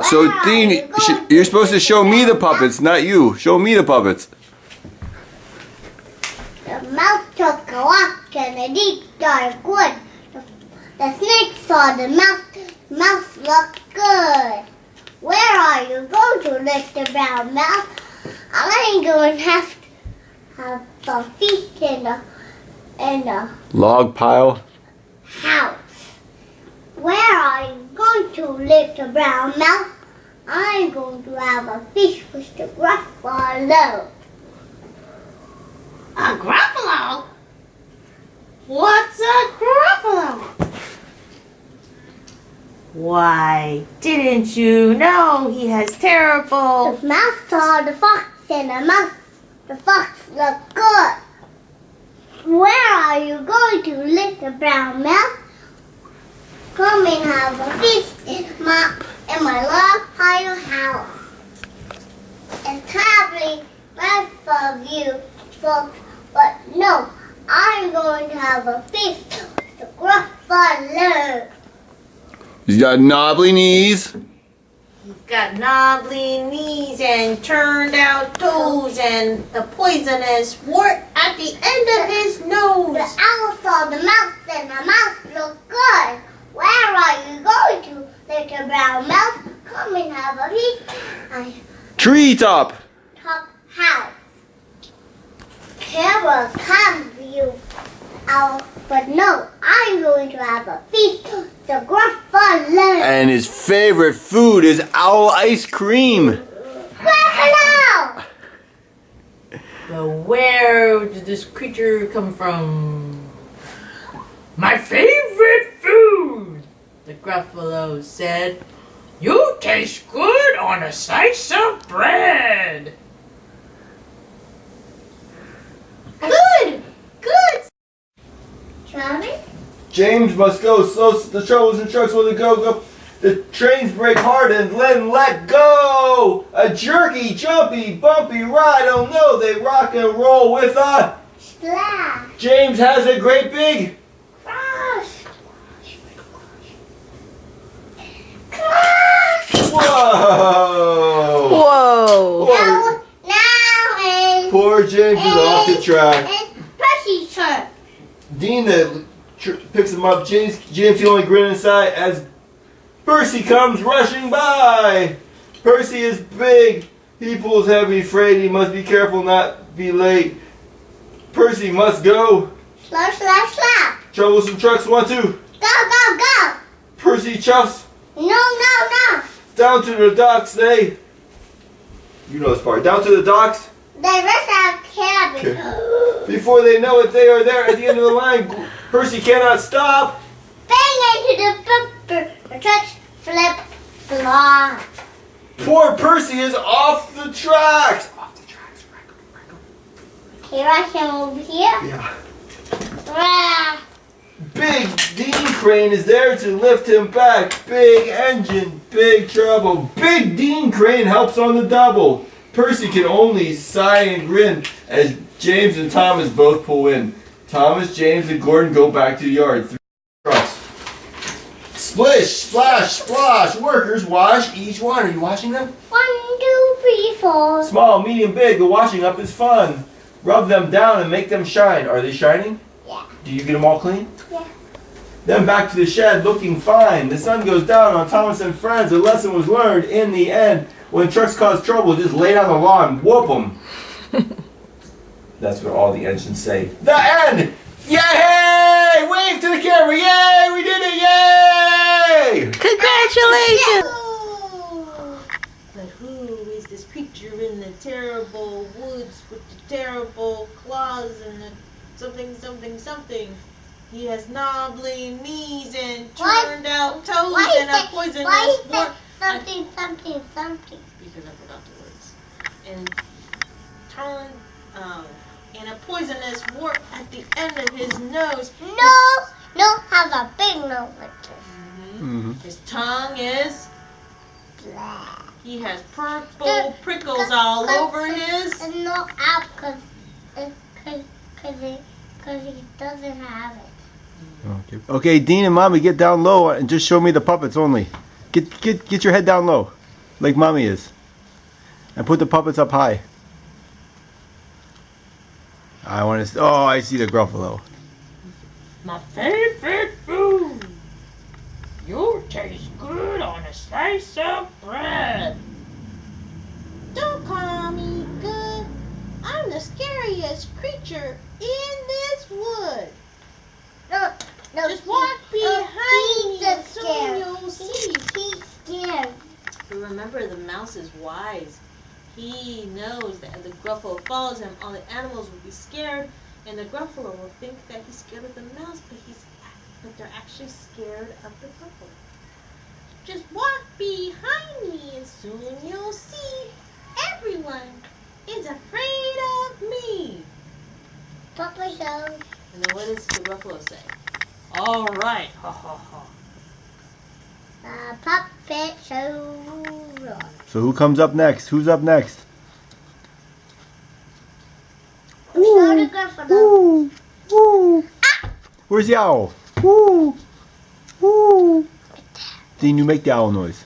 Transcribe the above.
So Dean, you're supposed to show me the puppets, not you. Show me the puppets. The mouse took a walk in a deep dark wood. The snake saw the mouse looked good. Where are you going to, Mr. Brown Mouse? I'm going to have a feast in the Log pile. house. Where are you going to, little brown mouse? I'm going to have a feast with the gruffalo. A gruffalo? What's a gruffalo? Why, didn't you know he has terrible... The mouse saw the fox and the fox looked good. Where are you going to, little brown mouse? Come and have a feast in my log pile house. It's probably nice of you folks, but no, I'm going to have a feast with the gruffalo. He's got knobbly knees. He's got knobbly knees and turned out toes and a poisonous wart at the end of his nose. The owl saw the mouse and the mouse looked good. Where are you going to, little brown mouse? Come and have a feast. Treetop. Top house. Carol, come, you owl. But no, I'm going to have a feast. The gruffalo. And his favorite food is owl ice cream. Gruffalo! So where did this creature come from? My favorite food, the gruffalo said. You taste good on a slice of bread. Good, good. Charlie? James must go. So the troubles and trucks will go. The trains brake hard and then let go. A jerky, jumpy, bumpy ride. Oh no, they rock and roll with a Splash. James has a great big Crash. whoa. Whoa! Now it's Poor James is off the track. Percy's turn. Dean picks him up. James the only grin inside as Percy comes rushing by. Percy is big. He pulls heavy freight. He must be careful not be late. Percy must go. Slap, slap, slap. Troublesome trucks 1, 2. Go, go, go. Percy chuffs No, no, no. down to the docks. You know this part. Down to the docks. They rest our cabin. Before they know it, they are there at the end of the line. Percy cannot stop. Bang into the bumper. Touch, flip, fly. Poor Percy is off the tracks. Off the tracks. Here I come over here. Yeah. Rah. Big Dean Crane is there to lift him back. Big engine, big trouble. Big Dean Crane helps on the double. Percy can only sigh and grin as James and Thomas both pull in. Thomas, James, and Gordon go back to the yard. 3 trucks. Splish, splash, splosh. Workers wash each one. Are you washing them? 1, 2, 3, 4. Small, medium, big. The washing up is fun. Rub them down and make them shine. Are they shining? Yeah. Do you get them all clean? Yeah. Then back to the shed looking fine. The sun goes down on Thomas and friends. A lesson was learned in the end. When trucks cause trouble, just lay down the law and whoop them. That's what all the engines say. The end! Yay! Wave to the camera! Yay! We did it! Yay! Congratulations! But who is this creature in the terrible woods with the terrible claws and the something? He has knobbly knees and turned out toes and a poisonous wart. Something. Because I forgot the words. And turned and a poisonous wart at the end of his nose. No, have a big nose like this. Mm-hmm. His tongue is Black. he has purple prickles all over his. And no out because he doesn't have it. Okay, Dean and Mommy, get down low and just show me the puppets only. Get your head down low, like mommy is, and put the puppets up high. I want to. Oh, I see the Gruffalo. My favorite food. You taste good on a slice of bread. Don't call me good. I'm the scariest creature in this wood. No, Just walk behind me and soon scared. you'll see. He's scared. But remember, the mouse is wise. He knows that if the Gruffalo follows him, all the animals will be scared, and the Gruffalo will think that he's scared of the mouse, but they're actually scared of the Gruffalo. Just walk behind me, and soon you'll see everyone is afraid of me. Papa show. And then what does the Gruffalo say? All right, ha ha ha. Puppet show. So who comes up next? Who's up next? Show the Gruffalo. Where's the owl? Woo! Woo! Dean, you make the owl noise.